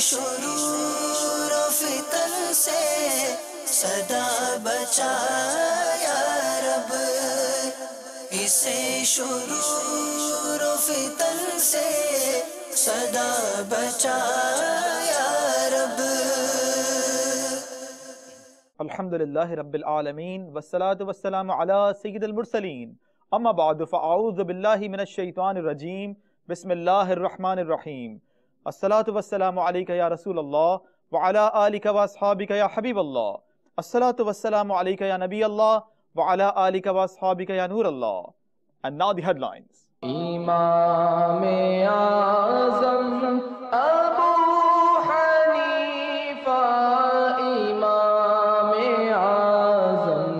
شرور و فتن سے صدا بچا یا رب، اسے شرور و فتن سے صدا بچا یا رب۔ الحمدللہ رب العالمین والصلاة والسلام علی سید المرسلین، اما بعد فاعوذ باللہ من الشیطان الرجیم، بسم اللہ الرحمن الرحیم۔ الصلاة والسلام علیکہ یا رسول اللہ وعلی آلکہ واصحابکہ یا حبیب اللہ، الصلاة والسلام علیکہ یا نبی اللہ وعلی آلکہ واصحابکہ یا نور اللہ۔ And now the headlines. Imam Azam Abu Hanifa, Imam Azam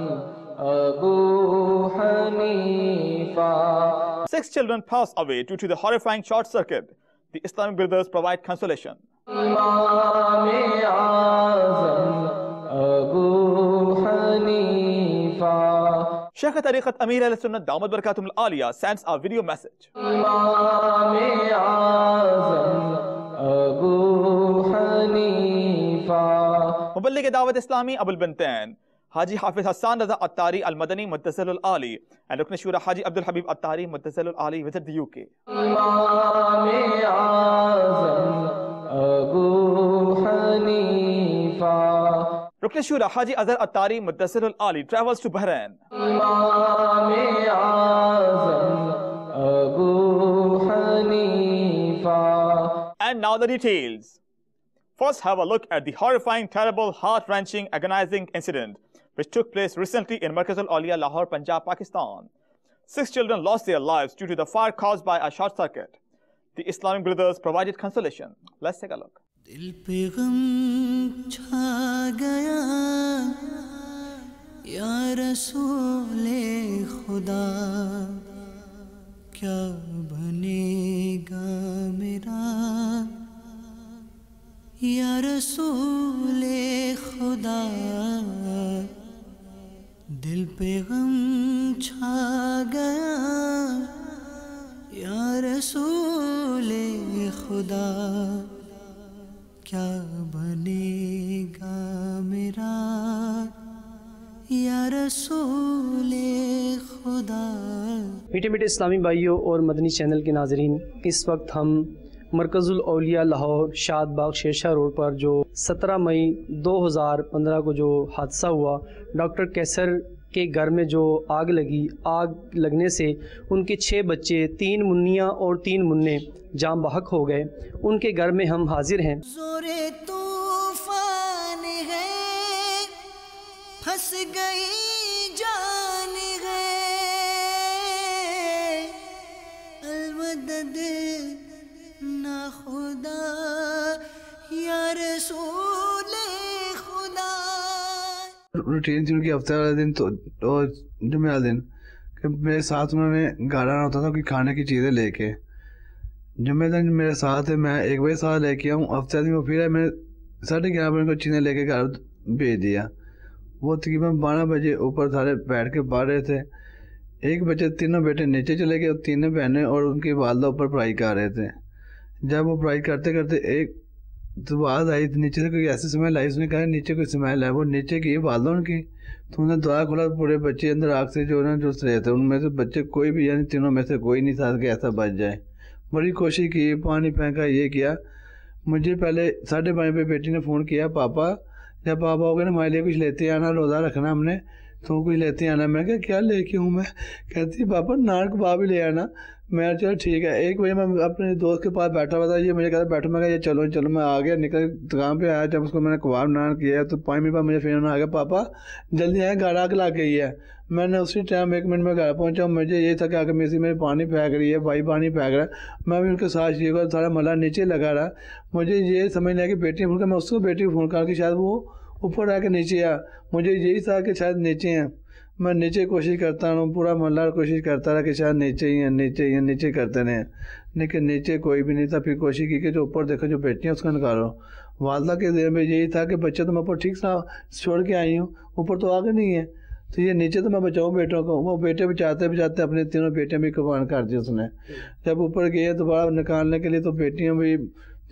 Abu Hanifa. 6 children pass away due to the horrifying short circuit. The Islamic Brothers provide consolation. Imam Azam Abu Hanifa. Shaykh Tariqat Amir al-Sunnah Damat Barakatum al-Aliyah sends a video message. Imam Azam Abu Hanifa. Muballigh Dawat Islami Abul Bintain Haji Hafiz Hassan Raza Attari Al-Madani Muttasil al-Ali and Rukn Shura Haji Abdul Habib Attari Muttasil al-Ali visit the UK. Imam Azam Abu Hanifa. Rukn Shura Haji Azhar Attari Muttasil al-Ali travels to Bahrain. Imam Azam Abu Hanifa. And now the details. First, have a look at the horrifying, terrible, heart-wrenching, agonizing incident which took place recently in Markaz al-Awliya, Lahore, Punjab, Pakistan. 6 children lost their lives due to the fire caused by a short circuit. The Islamic Brothers provided consolation. Let's take a look. دل پہ غم چھا گیا یا رسول خدا، کیا بنے گا میرا یا رسول خدا۔ دل پہ غم چھا گیا یا رسول خدا، کیا بنے گا میرا یا رسول خدا۔ میٹھے میٹھے اسلامی بھائیوں اور مدنی چینل کے ناظرین، اس وقت ہم مرکز الاولیاء لاہور شاد باغ شیرشاہ روڈ پر جو 17 مئی 2015 کو جو حادثہ ہوا، ڈاکٹر کیسر کے گھر میں جو آگ لگی، آگ لگنے سے ان کے 6 بچے، 3 منیاں اور 3 منع جاں بحق ہو گئے۔ ان کے گھر میں ہم حاضر ہیں۔ زور طوفان ہے، پھنس گئی جان ہے، المدد نہ خدا یا رسول خدا۔ روٹین تھی ان کی ہفتے والے دن تو جمعہ والے دن کہ میرے ساتھ انہوں نے گھر آنا ہوتا تھا کوئی کھانے کی چیزیں لے کے۔ جمعہ دن میرے ساتھ ہے، میں 1 بجے ساتھ لے کے آؤں، ہفتے دن وہ پھر ہے، میں 11:30 بجے کو چیزیں لے کے گھر بھیج دیا۔ وہ تقریباً 12 بجے اوپر سارے بیٹھ کے پڑھ رہے تھے۔ 1 بچے، تینوں بیٹے نیچے چلے گئے، 3 بہنیں اور ان کی والدہ اوپر پڑھائی کر رہے تھے۔ جب وہ پڑھائی کرتے کرتے ایک تو آواز آئی نیچے سے، کوئی ایسی سمیل آئی، اس نے کہا نیچے کوئی سمیل ہے، وہ نیچے کی والدہ ان کی، تو انہوں نے دعا کھولا، پورے بچے اندر آگ سے جو رہے تھے، ان میں سے بچے کوئی بھی، یعنی تینوں میں سے کوئی نہیں تھا کہ ایسا بچ جائے۔ بڑی کوشش کی، پانی پھینکا، یہ کیا۔ مجھے پہلے 5:30 پہ بیٹی نے فون کیا، پاپا جب پاپا ہو گئے نا ہمارے لیے کچھ لیتے آنا، روزہ رکھنا ہم نے، تو کچھ لیتے آنا۔ میں نے کہا کیا لے کے ہوں میں؟ کہتی پاپا نان کباب ہی لے آنا۔ میں چلو ٹھیک ہے۔ 1 بجے میں اپنے دوست کے پاس بیٹھا ہوا تھا، یہ مجھے کہتا بیٹھو، میں کہا یہ چلو میں آ گیا، نکل دکان پہ آیا۔ جب اس کو میں نے کباب نان کیا تو 5 منٹ بعد مجھے فون آ گیا، پاپا جلدی آئے، گھر آگ لگ گئی ہے۔ میں نے اسی ٹائم 1 منٹ میں گھر پہنچا، مجھے یہ تھا کہ آگے میرے پانی پھینک رہی ہے، بھائی پانی پھینک رہا ہے، میں بھی ان کے ساتھ یہ کر سارا ملا نیچے لگا رہا۔ مجھے یہ سمجھ لیا کہ بیٹی فون کر، میں اس کو بیٹی کو فون کر کے شاید وہ اوپر آ کے نیچے آ، مجھے یہی تھا کہ شاید نیچے ہیں۔ میں نیچے کوشش کرتا ہوں، پورا محلہ کوشش کرتا رہا کہ شاید نیچے ہی ہیں، نیچے ہی ہیں، نیچے کرتے رہے، لیکن نیچے کوئی بھی نہیں تھا۔ پھر کوشش کی کہ جو اوپر دیکھو جو بیٹی ہیں اس کو نکالو۔ والدہ کے ذہن میں یہی تھا کہ بچہ تو میں اوپر ٹھیک سے چھوڑ کے آئی ہوں، اوپر تو آگے نہیں ہے، تو یہ نیچے تو میں بچاؤں بیٹوں کو۔ وہ بیٹے بچاتے بچاتے اپنے 3 بیٹیاں بھی قربان کر دی اس نے۔ جب اوپر گئے دوبارہ نکالنے کے لیے تو بیٹیاں بھی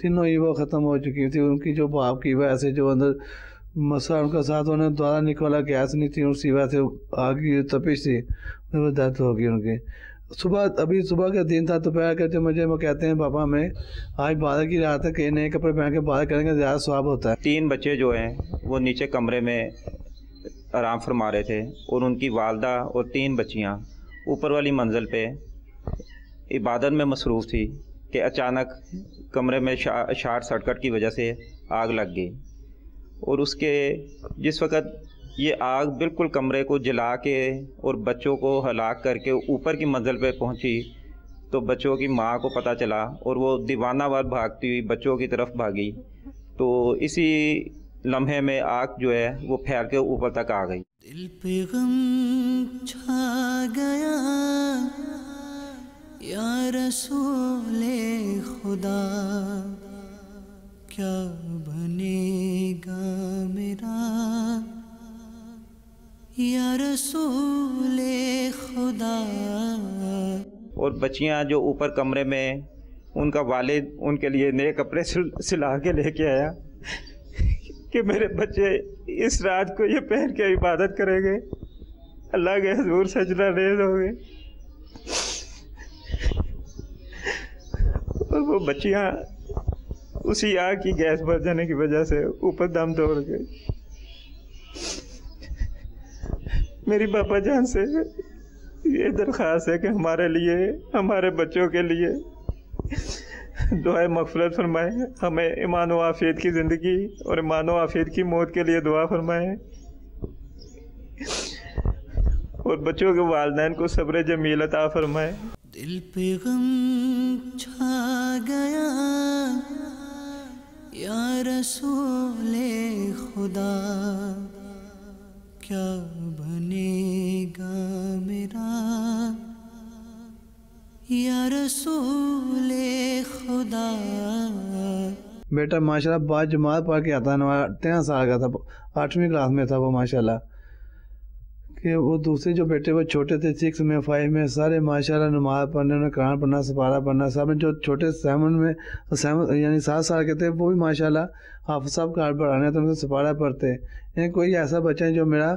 تینوں ہی وہ ختم ہو چکی تھی. ان کی جو باپ کی وجہ سے جو اندر مسئلہ ان کا ساتھ انہیں دوبارہ نکولا گیس نہیں تھی, اسی وجہ سے آگ کی تپش تھی, وہ ڈیتھ ہو گئی ان کی. ابھی صبح کا دن تھا, دوپہر کے مجھے وہ کہتے ہیں پاپا ہمیں آج بارہ کی رات ہے کہ نئے کپڑے پہن کے بارہ کریں گے زیادہ ثواب ہوتا ہے. 3 بچے جو ہیں وہ نیچے کمرے میں آرام فرما رہے تھے اور ان کی والدہ اور 3 بچیاں اوپر والی منزل پہ عبادت میں مصروف تھی کہ اچانک کمرے میں شارٹ سرکٹ کی وجہ سے آگ لگ گئی. اور اس کے جس وقت یہ آگ بالکل کمرے کو جلا کے اور بچوں کو ہلاک کر کے اوپر کی منزل پہ پہنچی تو بچوں کی ماں کو پتہ چلا اور وہ دیوانہ وار بھاگتی ہوئی بچوں کی طرف بھاگی. تو اسی لمحے میں آگ جو ہے وہ پھیل کے اوپر تک آ گئی. دل پہ غم چھا گیا یا رسول خدا, کیا بنے گا میرا یا رسول خدا. اور بچیاں جو اوپر کمرے میں, ان کا والد ان کے لیے نئے کپڑے سلا کے لے کے آیا کہ میرے بچے اس رات کو یہ پہن کے عبادت کریں گے, اللہ کے حضور سجدہ ریز ہو گئے. اور وہ بچیاں اسی آگ کی گیس بھر جانے کی وجہ سے اوپر دم توڑ گئی. میری پاپا جان سے یہ درخواست ہے کہ ہمارے لیے, ہمارے بچوں کے لیے دعائے مغفرت فرمائیں, ہمیں ایمان و عافیت کی زندگی اور ایمان و عافیت کی موت کے لیے دعا فرمائیں, اور بچوں کے والدین کو صبر جمیل عطا فرمائیں. دل پہ غم چھا گیا یا رسول خدا, کیا بنے گا میرا یا رسول خدا. بیٹا ماشاءاللہ بعد جماعت پڑھ کے آتا ہے, 13 سال کا تھا, 8ویں کلاس میں تھا وہ ماشاءاللہ. کہ وہ دوسرے جو بیٹے وہ چھوٹے تھے 6 میں 5 میں, سارے ماشاءاللہ نماز پڑھنے, انہیں قرآن پڑھنا, سپارہ پڑھنا, سب میں جو چھوٹے 7 میں یعنی 7 سال کے تھے وہ بھی ماشاءاللہ حافظ صاحب قرآن پڑھانے تو ان سے سپارہ پڑھتے. یعنی کوئی ایسا بچہ ہے جو میرا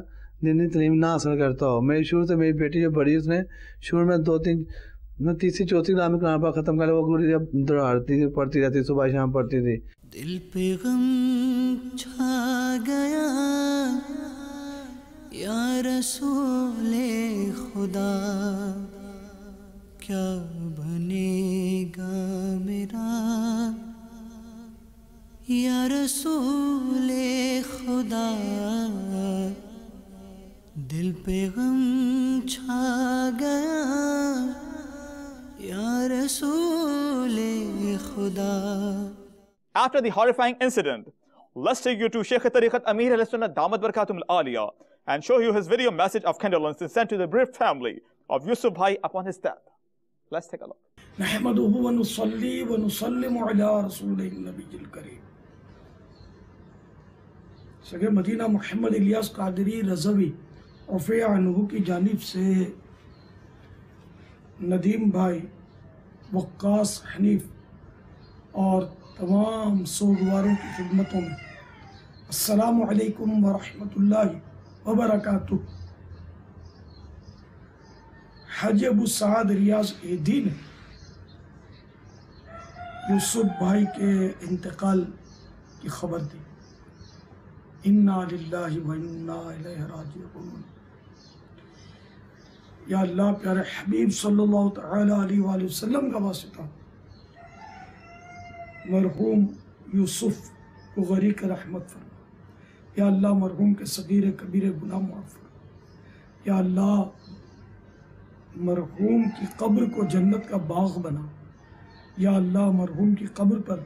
دینی تعلیم نہ حاصل کرتا ہو. میری شروع سے میری بیٹی جو بڑی اس نے شروع میں 3 4 کلاس میں قرآن پاک ختم کر وہ گوری جب دوڑتی تھی, پڑھتی رہتی, صبح شام پڑھتی تھی. دل پہ غم چھا گیا یا رسول خدا, کیا بنے گا میرا یا رسول خدا. دل پہ غم چھا گیا یا رسول خدا. After the horrifying incident, let's take you to Sheikh Tariqat Amir al-Sunnah Damat Barakatum al-Aliyah and show you his video message of condolence sent to the bereaved family of Yusuf Bhai upon his death. Let's take a look. نحمده ونصلي ونسلم على رسول النبي الكريم. سگے مدینہ محمد الیاس قادری رضوی رفیع عنہ کی جانب سے ندیم بھائی, وقاص حنیف اور تمام سوگواروں کی خدمتوں میں السلام علیکم ورحمۃ اللہ وبرکاتہ. حاجی ابو سعد ریاض ایدی نے یوسف بھائی کے انتقال کی خبر دی. انا للہ و انا الیہ راجعون. یا اللہ پیارے حبیب صلی اللہ تعالی علیہ وآلہ وسلم کا واسطہ مرحوم یوسف کو غریق رحمت فرما. یا اللہ مرحوم کے صغیر کبیر گناہ معاف فرما. یا اللہ مرحوم کی قبر کو جنت کا باغ بنا. یا اللہ مرحوم کی قبر پر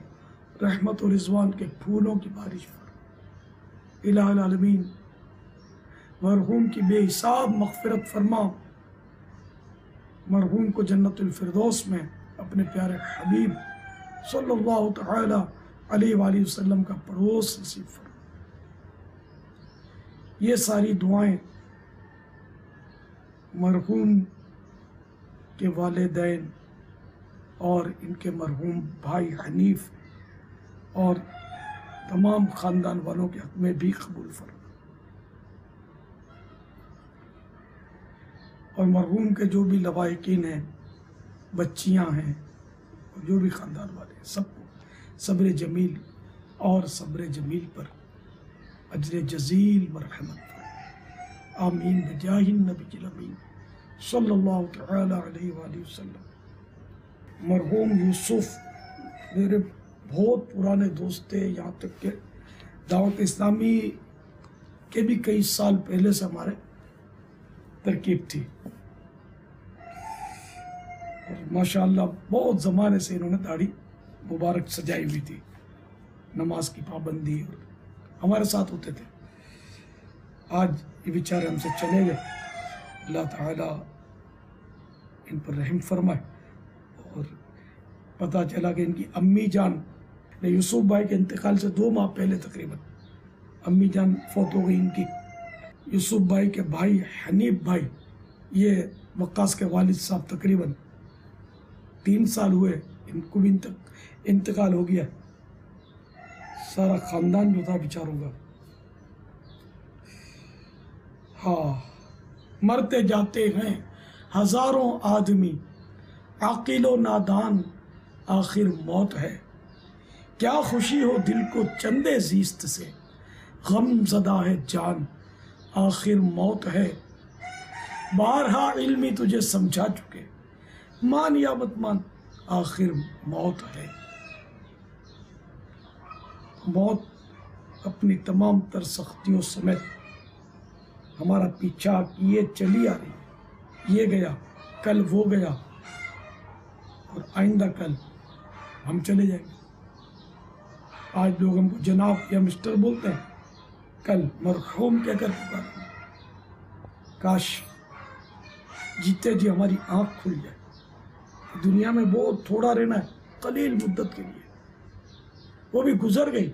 رحمت و رضوان کے پھولوں کی بارش فرما. الہ العالمین مرحوم کی بے حساب مغفرت فرما. مرحوم کو جنت الفردوس میں اپنے پیارے حبیب صلی اللہ تعالی علیہ وآلہ وسلم کا پڑوس نصیب فرما. یہ ساری دعائیں مرحوم کے والدین اور ان کے مرحوم بھائی حنیف اور تمام خاندان والوں کے حق میں بھی قبول فرما، اور مرحوم کے جو بھی لواحقین ہیں، بچیاں ہیں، اور جو بھی خاندان والے ہیں، سب کو صبر جمیل اور صبر جمیل پر اجر جزیل مرحمت فرما، آمین بجاہ النبی الامین صلی اللہ تعالی علیہ وآلہ وسلم۔ مرحوم یوسف میرے بہت پرانے دوست تھے، یہاں تک کہ دعوت اسلامی کے بھی کئی سال پہلے سے ہمارے ترکیب تھی، اور ماشاءاللہ بہت زمانے سے انہوں نے داڑھی مبارک سجائی ہوئی تھی، نماز کی پابندی، اور ہمارے ساتھ ہوتے تھے۔ آج یہ بیچارے ہم سے چلے گئے، اللہ تعالیٰ ان پر رحم فرمائے۔ اور پتہ چلا کہ ان کی امی جان نے یوسف بھائی کے انتقال سے 2 ماہ پہلے تقریباً امی جان فوت ہو گئی ان کی۔ یوسف بھائی کے بھائی حنیف بھائی، یہ وقاص کے والد صاحب، تقریباً 3 سال ہوئے ان کو بھی انتقال ہو گیا۔ سارا خاندان جو تھا بیچاروں کا، ہاں، مرتے جاتے ہیں ہزاروں آدمی، عاقل و نادان آخر موت ہے، کیا خوشی ہو دل کو چندے زیست سے، غم زدہ ہے جان آخر موت ہے، بارہا علمی تجھے سمجھا چکے، مان یا مت مان آخر موت ہے۔ موت اپنی تمام تر سختیوں سمیت ہمارا پیچھا کیے چلی آ رہی ہے، یہ گیا، کل وہ گیا، اور آئندہ کل ہم چلے جائیں گے۔ آج لوگ ہم کو جناب یا مسٹر بولتے ہیں، کل مرحوم کہہ کر پکارتے ہیں۔ کاش جیتے جی ہماری آنکھ کھل جائے، دنیا میں بہت تھوڑا رہنا ہے، قلیل مدت کے لیے، وہ بھی گزر گئی،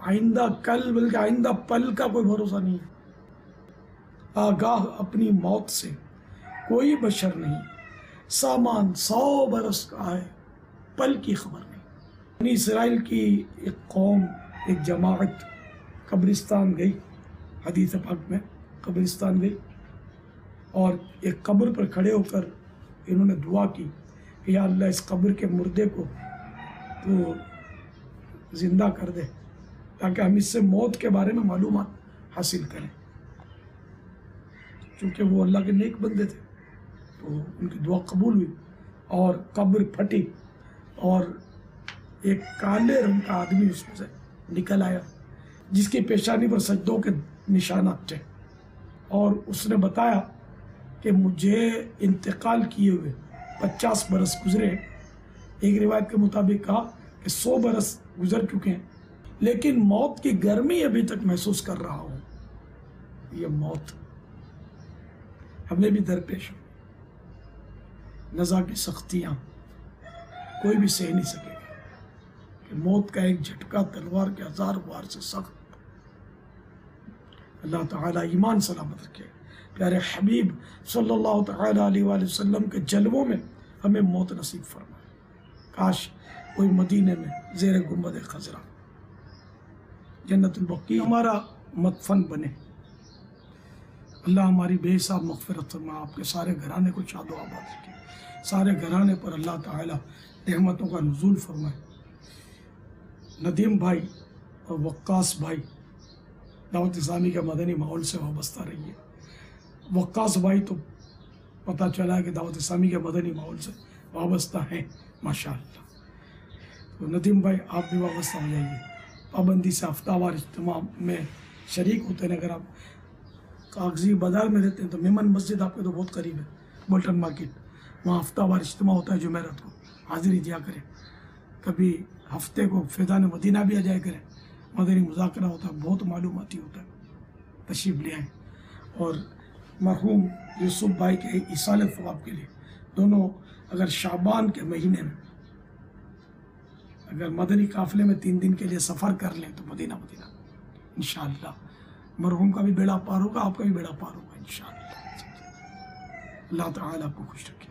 آئندہ کل بلکہ آئندہ پل کا کوئی بھروسہ نہیں ہے۔ آگاہ اپنی موت سے کوئی بشر نہیں، سامان 100 برس کا ہے، پل کی خبر نہیں۔ بنی اسرائیل کی ایک قوم، ایک جماعت قبرستان گئی، حدیث پاک میں قبرستان گئی، اور ایک قبر پر کھڑے ہو کر انہوں نے دعا کی کہ یا اللہ اس قبر کے مردے کو تو زندہ کر دے، تاکہ ہم اس سے موت کے بارے میں معلومات حاصل کریں۔ چونکہ وہ اللہ کے نیک بندے تھے تو ان کی دعا قبول ہوئی، اور قبر پھٹی، اور ایک کالے رنگ کا آدمی اس میں سے نکل آیا، جس کی پیشانی پر سجدوں کے نشانات تھے، اور اس نے بتایا کہ مجھے انتقال کیے ہوئے 50 برس گزرے، ایک روایت کے مطابق کہا کہ 100 برس گزر چکے ہیں، لیکن موت کی گرمی ابھی تک محسوس کر رہا ہوں۔ یہ موت ہمیں بھی درپیش ہو، نزا کی سختیاں کوئی بھی سہ نہیں سکے گا، کہ موت کا ایک جھٹکا تلوار کے 1000 وار سے سخت۔ اللہ تعالیٰ ایمان سلامت رکھے، پیارے حبیب صلی اللہ تعالیٰ علیہ وآلہ وسلم کے جلووں میں ہمیں موت نصیب فرمائے۔ کاش کوئی مدینے میں زیر گنبد خضرا جنت البقیع ہمارا مدفن بنے۔ اللہ ہماری بے حساب مغفرت فرما، آپ کے سارے گھرانے کو شاد و آباد رکھے، سارے گھرانے پر اللہ تعالیٰ رحمتوں کا نزول فرمائے۔ ندیم بھائی اور وقاص بھائی دعوت اسلامی کے مدنی ماحول سے وابستہ رہی ہے۔ وقاص بھائی تو پتہ چلا کہ دعوت اسلامی کے مدنی ماحول سے وابستہ ہیں، ماشاءاللہ۔ تو ندیم بھائی آپ بھی وابستہ ہو جائیے، پابندی سے ہفتہ وار اجتماع میں شریک ہوتے ہیں۔ اگر آپ کاغذی بازار میں رہتے ہیں تو میمن مسجد آپ کے تو بہت قریب ہے، بولٹن مارکیٹ، وہاں ہفتہ وار اجتماع ہوتا ہے جمعرات کو، حاضری دیا کریں۔ کبھی ہفتے کو فیضان مدینہ بھی آ جائے کریں، مدنی مذاکرہ ہوتا ہے، بہت معلوماتی ہوتا ہے، تشریف لے آئیں۔ اور مرحوم یوسف بھائی کے ایصال ثواب کے لیے دونوں اگر شعبان کے مہینے میں اگر مدنی قافلے میں 3 دن کے لیے سفر کر لیں تو مدینہ انشاءاللہ مرحوم کا بھی بیڑا پار ہوگا، آپ کا بھی بیڑا پار ہوگا انشاءاللہ۔ اللہ تعالیٰ آپ کو خوش رکھے۔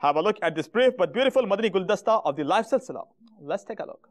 Have a look at this brave but beautiful Madani Guldasta of the live silsila. Let's take a look.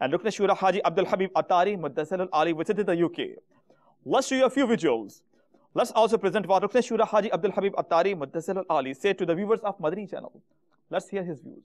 and Rukn Shura Haji Abdul Habib Attari Mudassir Al Ali visited the UK. Let's show you a few visuals. Let's also present what Rukn Shura Haji Abdul Habib Attari Mudassir Al Ali said to the viewers of Madani channel. Let's hear his views.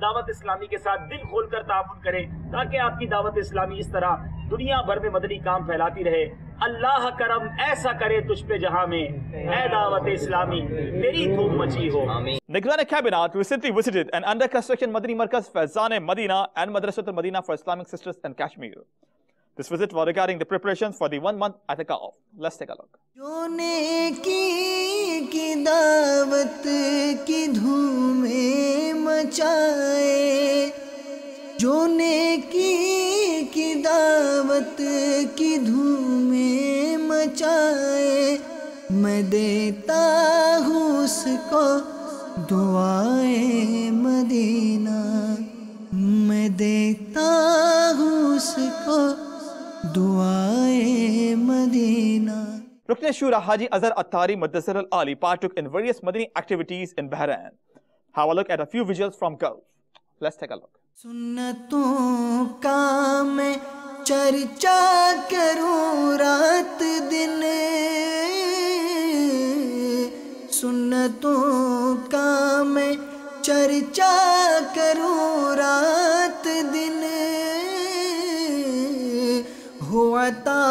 دعوت اسلامی کے ساتھ دل کھول کر تعاون کریں تاکہ آپ کی دعوت اسلامی اس طرح دنیا بھر میں مدنی کام پھیلاتی رہے. اللہ کرم ایسا کرے تجھ پہ جہاں میں اے دعوت اسلامی تیری دھوم مچی ہو. Nigran Cabinet recently visited an under construction Madani Markaz Faizan Madina and Madrasat al-Madina for Islamic Sisters in Kashmir. This visit was regarding the preparations for the 1 month I'tikaf. Let's take a look. جو نیکی کی دعوت کی دھومیں مچائے، جو نیکی کی دعوت کی دھومیں مچائے، میں دیتا ہوں اس کو دعائے مدینہ، میں دیتا ہوں اس کو دعائے مدینہ. Rukn Shura Haji Azhar Attari Mudassir Al-Ali partook in various Madani activities in Bahrain. Have a look at a few visuals from Gulf. Let's take a look. سنتوں کا میں چرچا کروں رات دن، سنتوں کا میں چرچا کروں رات دن، ہوا تا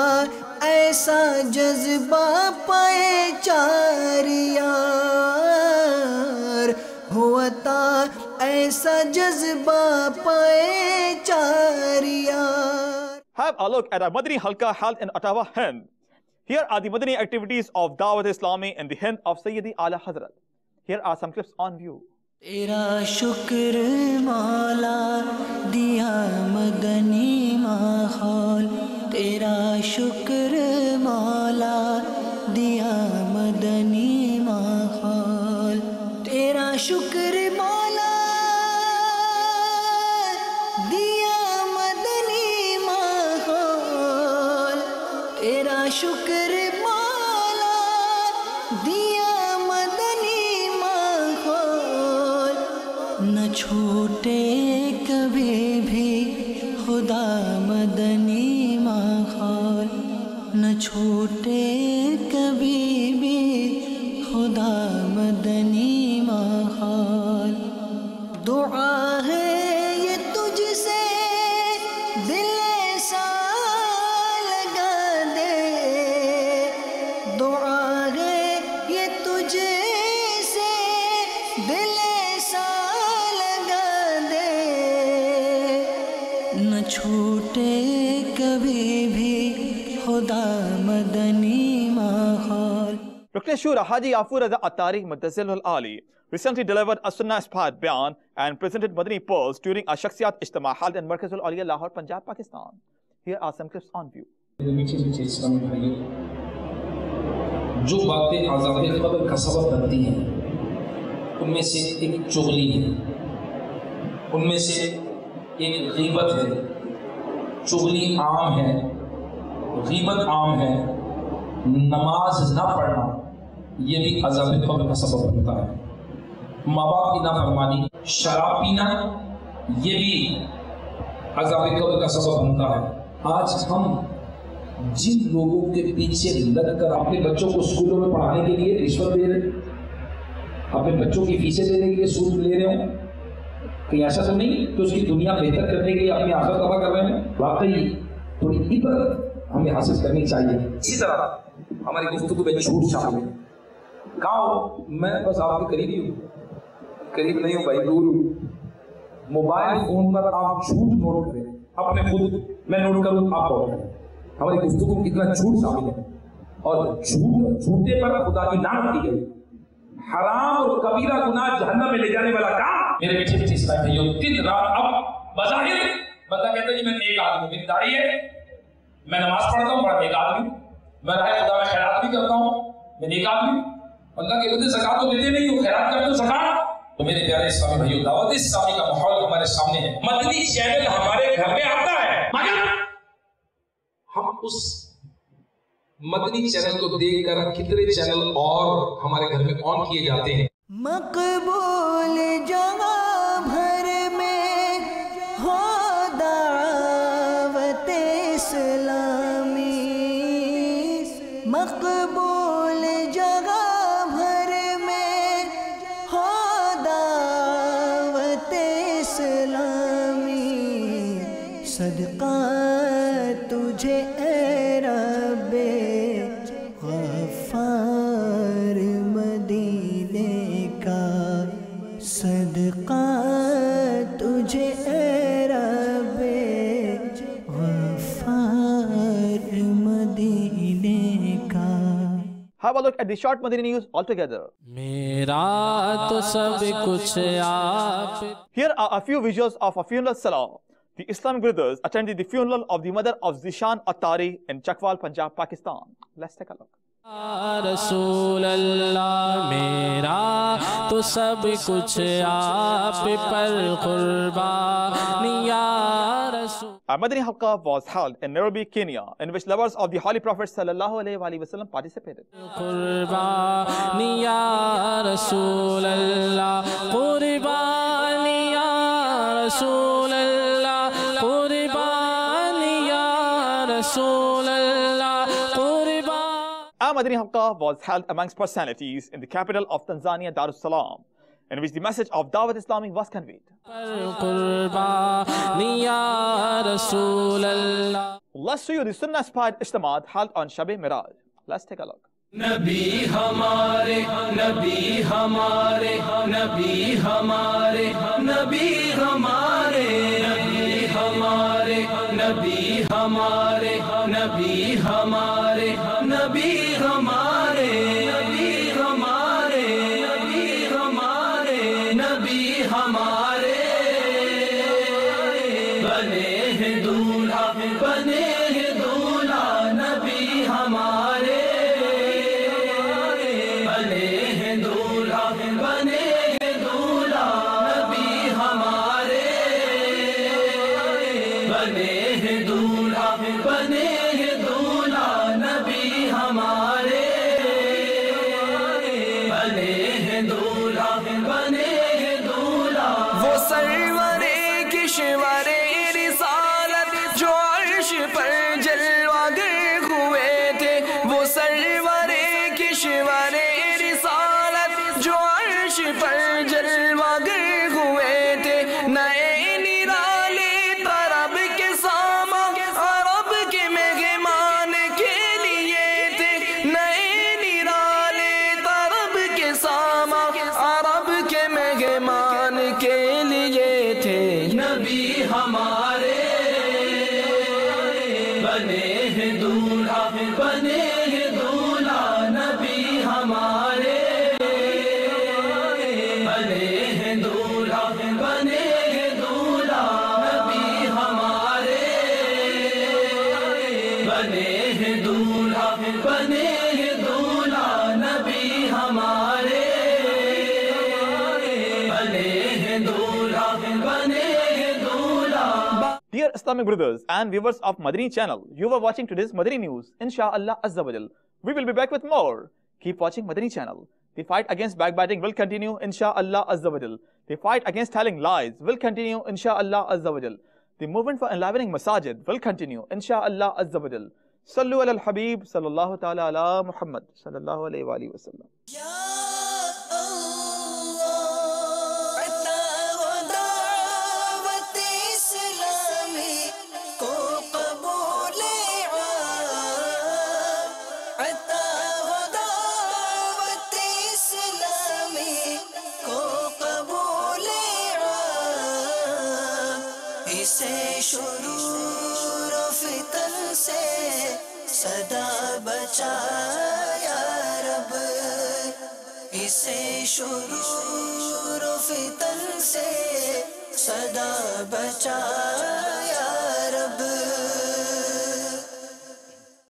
ایسا جذبہ پائے چار یار، ہوا تا ایسا جذبہ پائے چار یار. Have a look at a Madani Halqa held in Ottawa, Hind. Here are the Madani activities of Dawat Islami in the Hind of Sayyidi Ala Hazrat. Here are some clips on view. تیرا شکر مولا دیا مدنی ماحول، تیرا شکر مولا دیا مدنی ماحول، تیرا شکر مولا دیا مدنی ماحول، تیرا شکر مولا دیا مدنی ماحول، نہ چھوٹے کبھی بھی خدا مدنی ماحول، نہ چھوٹے کبھی بھی خدا مدنی ماحول. دعا ہے یہ تجھ سے دل ایسا لگا دے، دعا ہے یہ تجھ سے دل ایسا لگا دے، نہ چھوٹے کبھی بھی خدا مدنی ماحول. Rukn Shura Haji Afur Raza Attari Mudassir Al-Ali recently delivered a Sunnah-inspired bayan and presented Madani pearls during a Shakhsiyat Ijtima held in Markaz Al-Awliya Lahore, Punjab, Pakistan. Here are some clips on view. میٹھے میٹھے اسلامی بھائیوں، جو باتیں عذاب قبر کا سبب بنتی ہیں ان میں سے ایک چغلی ہے، ان میں سے ایک غیبت ہے. چغلی عام ہے، غیبت عام ہے، نماز نہ پڑھنا یہ بھی عذاب قبر کا سبب بنتا ہے. ماں باپ کی نافرمانی، شراب پینا یہ بھی عذاب قبر کا سبب بنتا ہے. آج ہم جن لوگوں کے پیچھے لگ کر اپنے بچوں کو اسکولوں میں پڑھانے کے لیے رشوت دے رہے، اپنے بچوں کی فیسیں دینے کے لیے سود لے رہے ہوں، کہیں ایسا تو نہیں کہ اس کی دنیا بہتر کرنے کے لیے اپنی آخرت تباہ کر رہے ہیں؟ واقعی تھوڑی عبرت ہمیں حاصل کرنی چاہیے. اسی طرح ہماری گفتگو میں جھوٹ شامل ہے. کہاں ہو؟ میں بس آپ کے قریب ہی ہوں، قریب نہیں ہوں بھائی، دور ہوں. موبائل فون پر آپ جھوٹ نوٹ کریں، اپنے خود میں نوٹ کروں آپ نوٹ کریں. ہماری گفتگو میں اتنا جھوٹ شامل ہے، اور جھوٹے پر خدا کی لعنت کی گئی. حرام اور کبیرہ گناہ جہنم میں لے جانے والا کام. میرے میٹھے میٹھے اسلامی بھائیوں، دن رات اب بظاہر بندہ کہتا ہے کہ میں نیک آدمی ہوں، میری داڑھی ہے، میں نماز پڑھتا ہوں، بڑا نیک آدمی ہوں، میں راہ خدا میں خیرات بھی کرتا ہوں، میں نیک آدمی ہوں. اللہ کے بندے زکات تو دیتے نہیں ہو، خیرات کرتے ہو زکات. تو میرے پیارے اسلامی بھائیوں، دعوت اسلامی کا ماحول ہمارے سامنے ہے. مدنی چینل ہمارے گھر میں آتا ہے، مگر ہم اس مدنی چینل کو دیکھ کر کتنے چینل اور ہمارے گھر میں آن کیے جاتے ہیں. مقبول جگہ بھر میں ہو دعوت اسلامی، مقبول جگہ بھر میں ہو دعوت اسلامی. صدقہ تجھے اے رب غفار مدینے کا، صدقہ تجھے اے رب غفار مدینے کا. Have a look at the short Madini news altogether. میرا تو سب کچھ آپ. Here are a few visuals of a funeral salah. The Islamic brothers attended the funeral of the mother of Zishan Attari in Chakwal, Punjab, Pakistan. Let's take a look. رسول اللہ میرا تو سب کچھ آپ پر قربان یا رسول. A Madani Halqa was held in Nairobi, Kenya, in which lovers of the Holy Prophet sallallahu alaihi wasallam participated. قربان یا رسول اللہ قربان یا رسول اللہ قربان یا رسول اللہ قربان. A Madani Halqa was held amongst personalities in the capital of Tanzania, Dar es Salaam, in which the message of Dawat Islami was conveyed. Let's show you the Sunnah-inspired Ijtimaat held on Shab-e Miraj. Let's take a look. نبی ہمارے نبی ہمارے نبی ہمارے نبی ہمارے نبی ہمارے نبی ہمارے نبی ہمارے نبی ہمارے نبی ہمارے نبی ہمارے نبی ہمارے بنے ہیں دولہا بنے ہیں دولہا نبی ہمارے Dear Islamic brothers and viewers of Madani channel, you were watching today's Madani news. Insha'Allah Azza wa Jal. We will be back with more. Keep watching Madani channel. The fight against backbiting will continue, Insha'Allah Azza wa Jal. The fight against telling lies will continue, Insha'Allah Azza wa Jal. The movement for enlivening masajid will continue, Insha'Allah Azza wa Jal. Sallu ala al-Habib, sallallahu ta'ala ala Muhammad, sallallahu alayhi wa alihi wa sallam. شرور و فتن سے صدا بچا یا رب، اسے شرور و فتن سے صدا بچا یا